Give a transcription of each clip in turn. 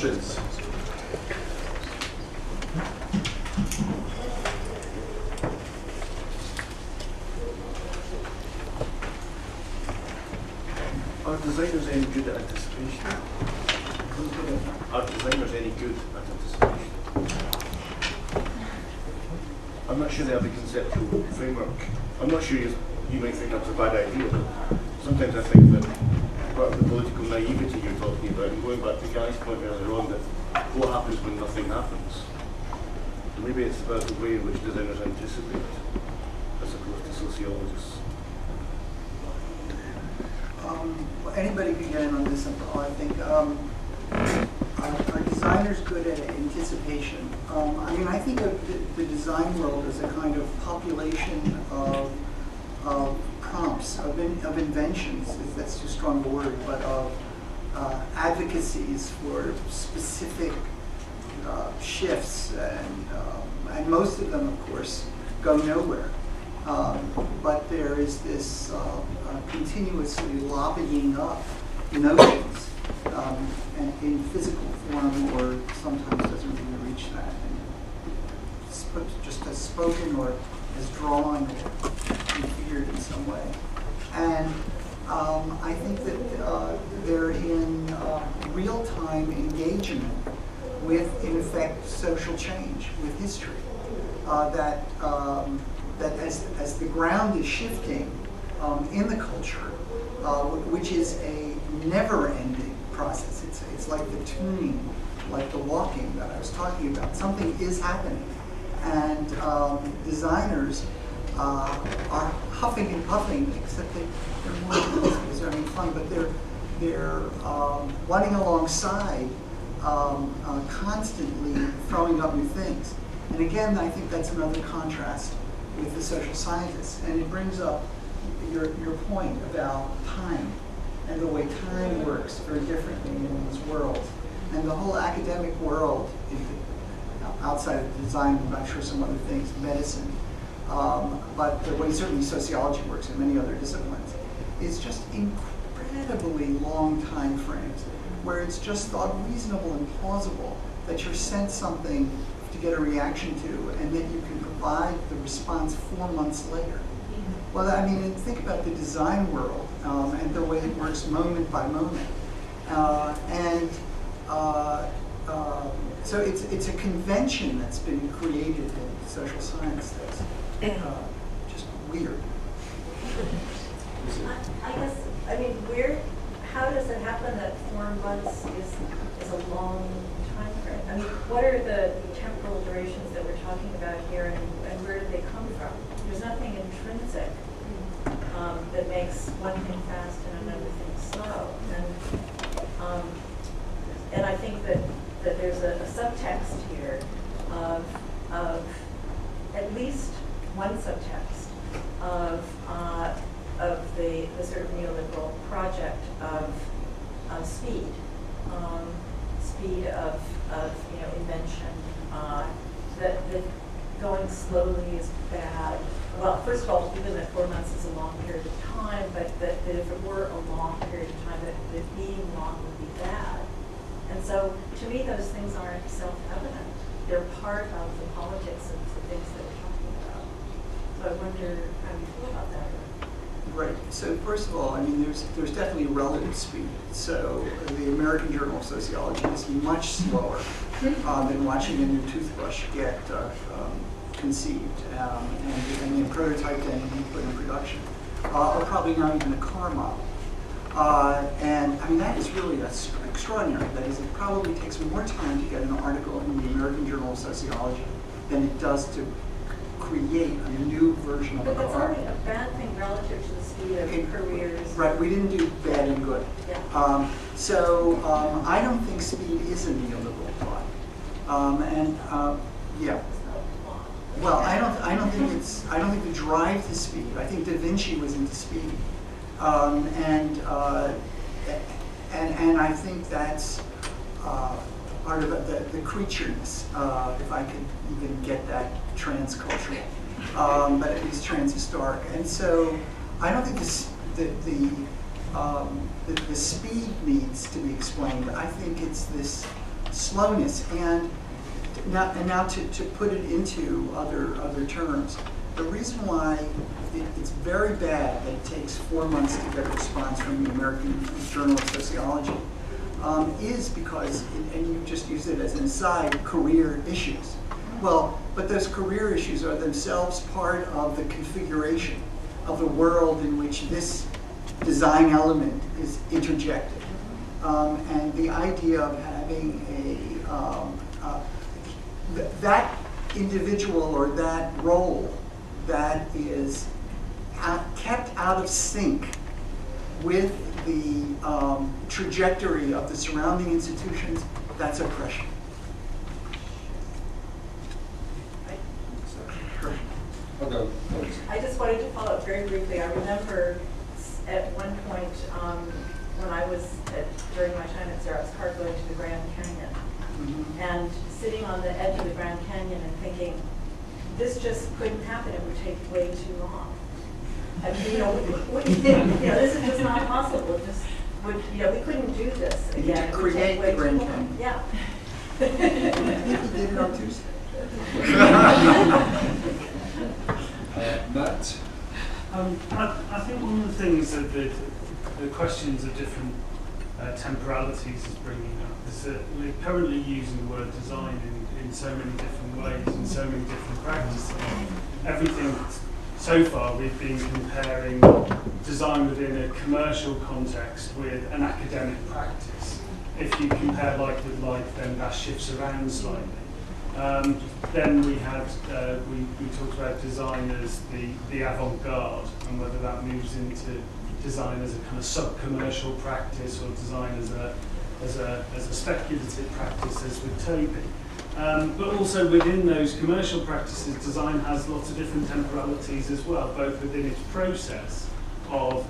questions? Are designers any good at anticipation? Are designers any good at anticipation? I'm not sure they have a conceptual framework. I'm not sure you might think that's a bad idea, but sometimes I think that part of the political naivety you're talking about, and going back to Guy's point earlier on, that what happens when nothing happens? Maybe it's about the way in which designers anticipate, as opposed to sociologists. Well, anybody can get in on this, I think. Are designers good at anticipation? I mean, I think of the design world as a kind of population of prompts, of inventions, that's too strong a word, but of advocacies for specific shifts, and most of them, of course, go nowhere. But there is this continuously lobbying up notions, and in physical form, or sometimes doesn't even reach that, and just as spoken or as drawn or configured in some way. And I think that they're in real-time engagement with, in effect, social change, with history. That as the ground is shifting in the culture, which is a never-ending process. It's like the tuning, like the walking that I was talking about. Something is happening, and designers are huffing and puffing, except they're more because they're having fun, but they're running alongside, constantly throwing up new things. And again, I think that's another contrast with the social scientists, and it brings up your point about time and the way time works very differently in these worlds. And the whole academic world, outside of design, I'm not sure some other things, medicine, but the way certainly sociology works and many other disciplines, is just incredibly long time frames, where it's just thought reasonable and plausible that you're sent something to get a reaction to, and that you can provide the response 4 months later. Well, I mean, think about the design world and the way it works moment by moment. So it's a convention that's been created in social science that's just weird. I guess, I mean, how does it happen that 4 months is a long time frame? I mean, what are the temporal durations that we're talking about here, and where do they come from? There's nothing intrinsic that makes one thing fast and another thing slow. And I think that there's a subtext here of at least one subtext of the sort of neoliberal project of speed, speed of invention. That going slowly is bad. Well, first of all, even that 4 months is a long period of time, but that if it were a long period of time, that being long would be bad. And so, to me, those things aren't self-evident. They're part of the politics of the things that we're talking about. So I wonder how you feel about that. Right. So first of all, I mean, there's definitely relative speed. So the American Journal of Sociology is much slower than watching a new toothbrush get conceived and then prototyped and put in production, or probably not even a car model. And I mean, that is really extraordinary. That is, it probably takes more time to get an article in the American Journal of Sociology than it does to create a new version of a car. But that's only a bad thing relative to the speed of careers. Right, we didn't do bad and good. Yeah. So I don't think speed is a neoliberal thought. Yeah. Well, I don't think the drive to speed. I think Da Vinci was into speed, and I think that's part of the creatureness, if I could even get that transcultural, but at least transhistoric. And so I don't think the speed needs to be explained. I think it's this slowness. And now to put it into other terms, the reason why it's very bad that it takes 4 months to get a response from the American Journal of Sociology is because, and you just use it as an aside, career issues. Well, but those career issues are themselves part of the configuration of the world in which this design element is interjected. And the idea of having that individual or that role that is kept out of sync with the trajectory of the surrounding institutions, that's oppression. I just wanted to follow up very briefly. I remember at one point when I was during my time at Xerox PARC going to the Grand Canyon and sitting on the edge of the Grand Canyon and thinking, this just couldn't happen. It would take way too long. I mean, this is just not possible. It just would, we couldn't do this again. You need to create the Grand Canyon. Yeah. I think you did it on Tuesday. Matt? I think one of the things that the questions of different temporalities is bringing up is that we're currently using the word design in so many different ways, in so many different practices. Everything so far we've been comparing design within a commercial context with an academic practice. If you compare like with like, then that shifts around slightly. Then we had we talked about design as the avant-garde, and whether that moves into design as a kind of sub-commercial practice or design as a speculative practice, as with Toby. But also within those commercial practices, design has lots of different temporalities as well, both within its process of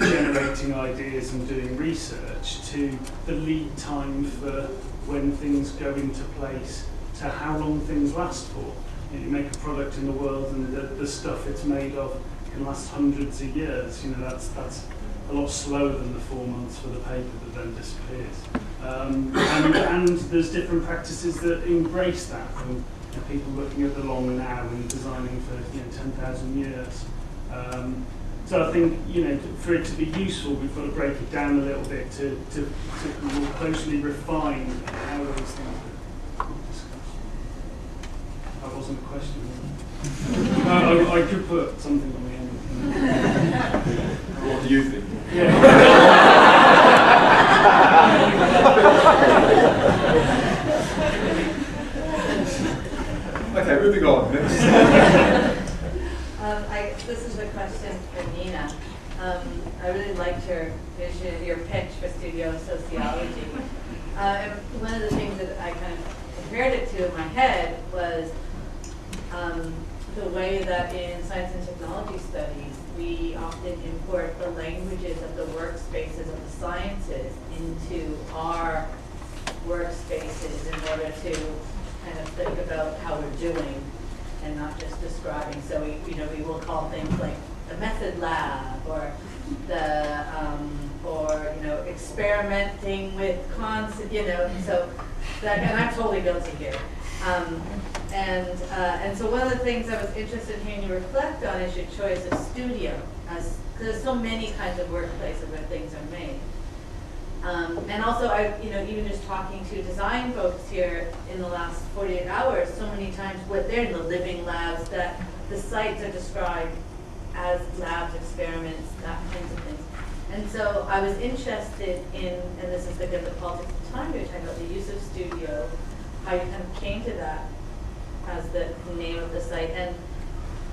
generating ideas and doing research to the lead time for when things go into place, to how long things last for. You make a product in the world and the stuff it's made of can last hundreds of years. That's a lot slower than the 4 months for the paper that then disappears. And there's different practices that embrace that, from people looking at the long now and designing for 10,000 years. So I think for it to be useful, we've got to break it down a little bit to more closely refine how those things are discussed. That wasn't a question. I could put something on the end. What do you think? Okay, moving on. Next. This is a question for Nina. I really liked your vision, your pitch for studio sociology. And one of the things that I kind of compared it to in my head was the way that in science and technology studies, we often import the languages of the workspaces of the sciences into our workspaces in order to kind of think about how we're doing and not just describing. So we will call things like the method lab or the experimenting with concepts, so that, and I'm totally guilty here. And so one of the things I was interested in hearing you reflect on is your choice of studio, because there's so many kinds of workplaces where things are made. And also, even just talking to design folks here in the last 48 hours, so many times they're in the living labs, that the sites are described as labs, experiments, that kinds of things. And so I was interested in, and this is again the politics of time, we were talking about the use of studio, how you kind of came to that as the name of the site,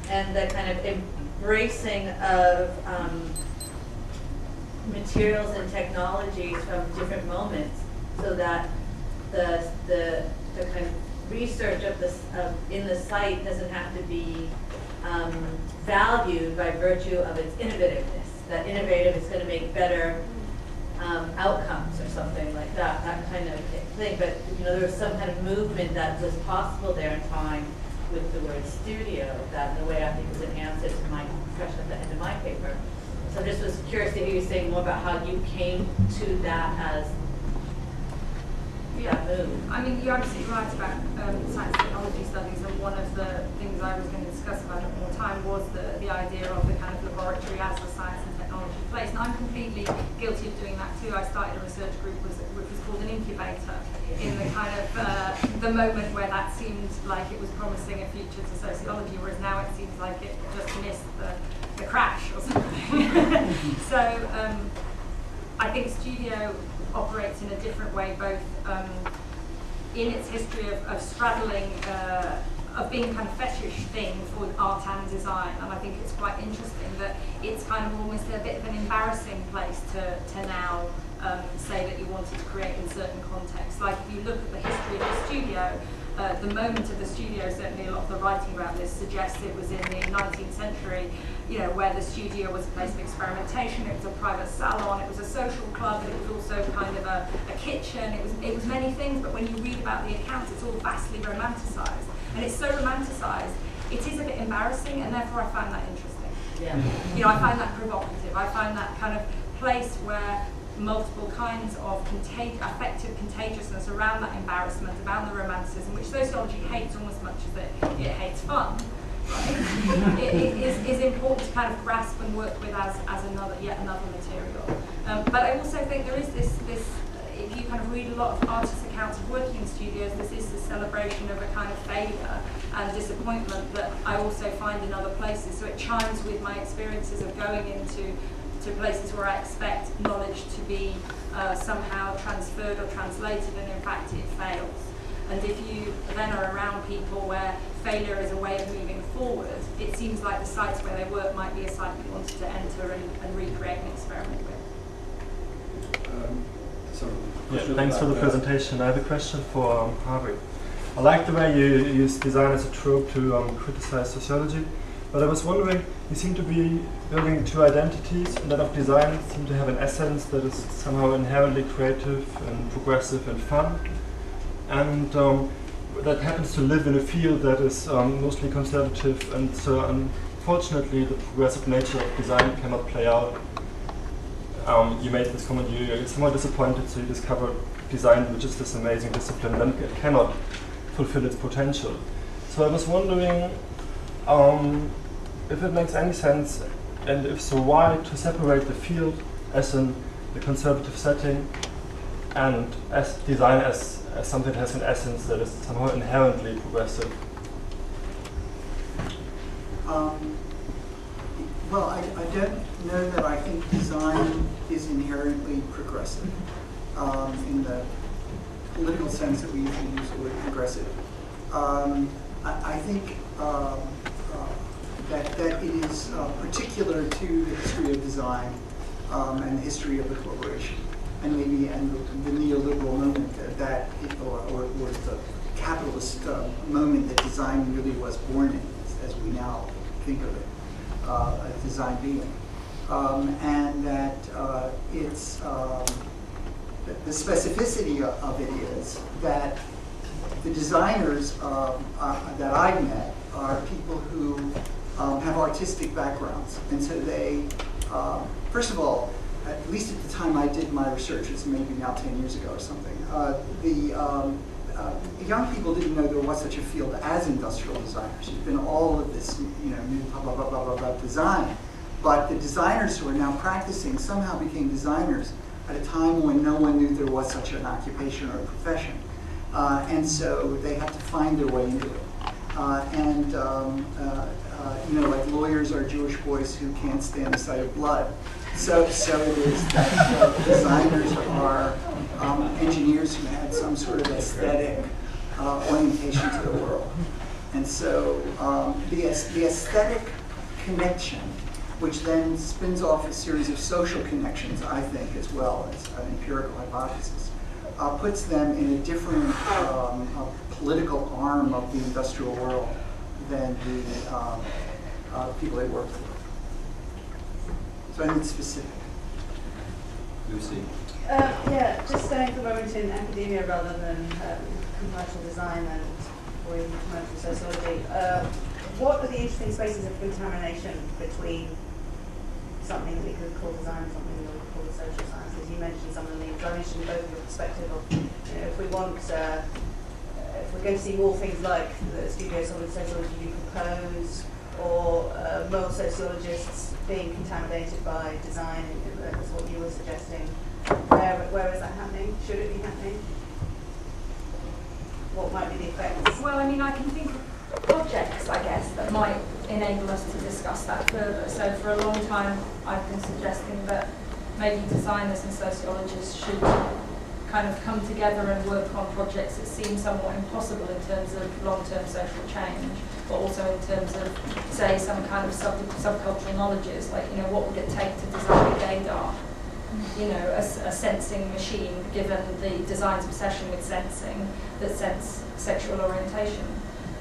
and the kind of embracing of materials and technologies from different moments, so that the kind of research of this in the site doesn't have to be valued by virtue of its innovativeness. That innovative is going to make better outcomes or something like that kind of thing. But there was some kind of movement that was possible there in time with the word studio, that in a way I think was an answer to my question at the end of my paper. So I just was curious to hear you say more about how you came to that as taboo. I mean, you're absolutely right about science technology studies, and one of the things I was going to discuss about it more time was the idea of the kind of laboratory as a science and technology place. And I'm completely guilty of doing that too. I started a research group which was called an incubator in the kind of the moment where that seemed like it was promising a future to sociology, whereas now it seems like it just missed the crash or something. So I think Studio operates in a different way, both in its history of straddling, of being kind of fetish thing for art and design. And I think it's quite interesting that it's kind of almost a bit of an embarrassing place to now say that you wanted to create in certain contexts. Like if you look at the history of the studio, the moment of the studio, certainly a lot of the writing about this suggests it was in the 19th century, you know, where the studio was a place of experimentation, it was a private salon, it was a social club, but it was also kind of a kitchen, it was many things, but when you read about the accounts, it's all vastly romanticized. And it's so romanticized, it is a bit embarrassing, and therefore I find that interesting. Yeah. You know, I find that provocative. I find that kind of place where multiple kinds of affective contagiousness around that embarrassment, around the romanticism, which sociology hates almost as much as it hates fun, right? it is important to kind of grasp and work with as yet another material. But I also think there is this, if you kind of read a lot of artists' accounts of working in studios, this is the celebration of a kind of failure and disappointment that I also find in other places. So it chimes with my experiences of going into places where I expect knowledge to be somehow transferred or translated, and in fact it fails. And if you then are around people where failure is a way of moving forward, it seems like the sites where they work might be a site you wanted to enter and recreate and experiment with. Thanks for the presentation. I have a question for Harvey. I like the way you use design as a trope to criticize sociology. But I was wondering, you seem to be building two identities, and that of design seem to have an essence that is somehow inherently creative and progressive and fun, and that happens to live in a field that is mostly conservative, and so unfortunately the progressive nature of design cannot play out. You made this comment, you're somewhat disappointed, so you discovered design, which is this amazing discipline, and then it cannot fulfill its potential. So I was wondering, if it makes any sense, and if so, why to separate the field as in the conservative setting and as design as something that has an essence that is somehow inherently progressive? Well, I don't know that I think design is inherently progressive in the political sense that we usually use the word progressive. I think that it is particular to the history of design and the history of the corporation, and maybe the neoliberal moment or the capitalist moment that design really was born in, as we now think of it, as design being, and that it's the specificity of it is that the designers that I've met are people who have artistic backgrounds, and so they, first of all, at least at the time I did my research, it's maybe now 10 years ago or something, the young people didn't know there was such a field as industrial designers. There's been all of this, new blah, blah, blah, blah, blah, blah design, but the designers who are now practicing somehow became designers at a time when no one knew there was such an occupation or a profession. And so they have to find their way into it. Like lawyers are Jewish boys who can't stand the sight of blood. So it is that designers are engineers who had some sort of aesthetic orientation to the world. And so the aesthetic connection, which then spins off a series of social connections, I think, as well as an empirical hypothesis, puts them in a different political arm of the industrial world than the people they work for. So I think it's specific. Lucy? Yeah, just staying for a moment in academia rather than commercial design and or even commercial sociology. What are the interesting spaces of contamination between something that we could call design and something that we could call the social sciences. You mentioned some of the needs. I'm interested in both your perspective of, if we want, if we're going to see more things like the studio sociology you propose, or more sociologists being contaminated by design, that's what you were suggesting. Where is that happening? Should it be happening? What might be the effects? Well, I mean, I can think of projects, I guess, that might enable us to discuss that further. So for a long time, I've been suggesting that maybe designers and sociologists should kind of come together and work on projects that seem somewhat impossible in terms of long-term social change, but also in terms of, say, some kind of subcultural knowledges, like, you know, what would it take to design a gaydar? You know, a sensing machine, given the design's obsession with sensing, that sense sexual orientation,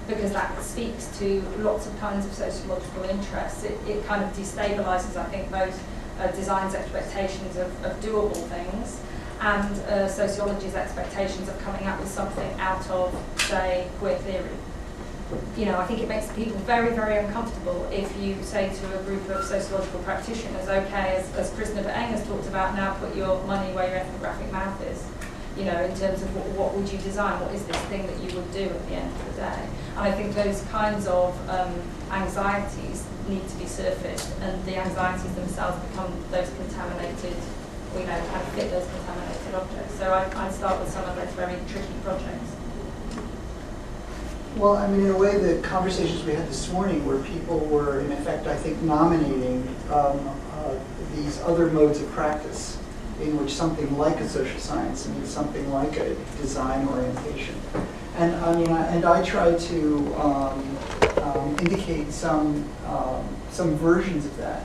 because that speaks to lots of kinds of sociological interests. It kind of destabilizes, I think, both design's expectations of doable things and sociology's expectations of coming up with something out of, say, queer theory. You know, I think it makes people very, very uncomfortable if you say to a group of sociological practitioners, okay, as Krishna Eng has talked about, now put your money where your ethnographic mouth is. You know, in terms of what would you design, what is this thing that you would do at the end of the day? And I think those kinds of anxieties need to be surfaced, and the anxieties themselves become those contaminated, you know, kind of fit those contaminated objects. So I'd start with some of those very tricky projects. Well, I mean, in a way, the conversations we had this morning where people were, in effect, I think, nominating these other modes of practice in which something like a social science means something like a design orientation. And I mean, I try to indicate some versions of that,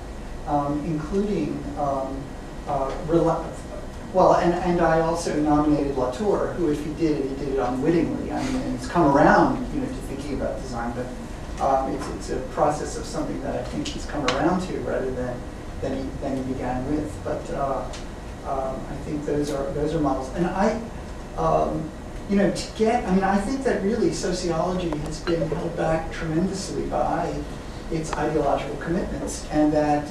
including well, and I also nominated Latour, who, if he did it unwittingly. I mean, and it's come around, you know, to thinking about design, but it's a process of something that I think he's come around to rather than he began with. But I think those are models, and you know, I think that really sociology has been held back tremendously by its ideological commitments, and that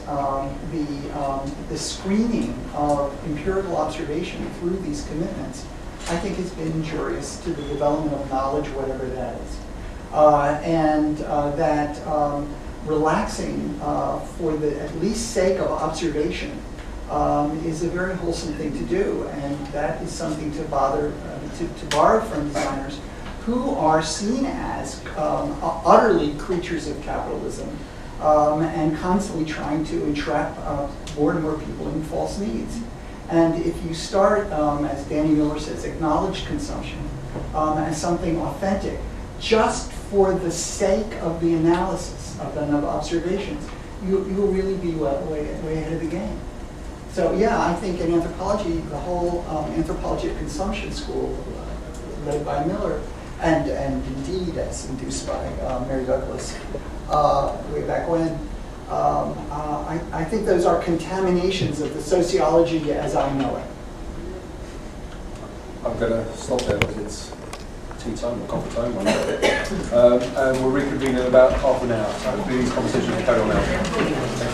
the screening of empirical observation through these commitments, I think, has been injurious to the development of knowledge, whatever that is. And that relaxing for the at least sake of observation is a very wholesome thing to do, and that is something to borrow from designers who are seen as utterly creatures of capitalism and constantly trying to entrap more and more people in false needs. And if you start, as Danny Miller says, acknowledged consumption as something authentic, just for the sake of the analysis of observations, you will really be way ahead of the game. So yeah, I think in anthropology, the whole anthropology of consumption school, led by Miller, and indeed as induced by Mary Douglas way back when, I think those are contaminations of the sociology as I know it. I'm going to stop there because it's tea time or coffee time, and we'll reconvene in about half an hour. So these conversations will carry on now.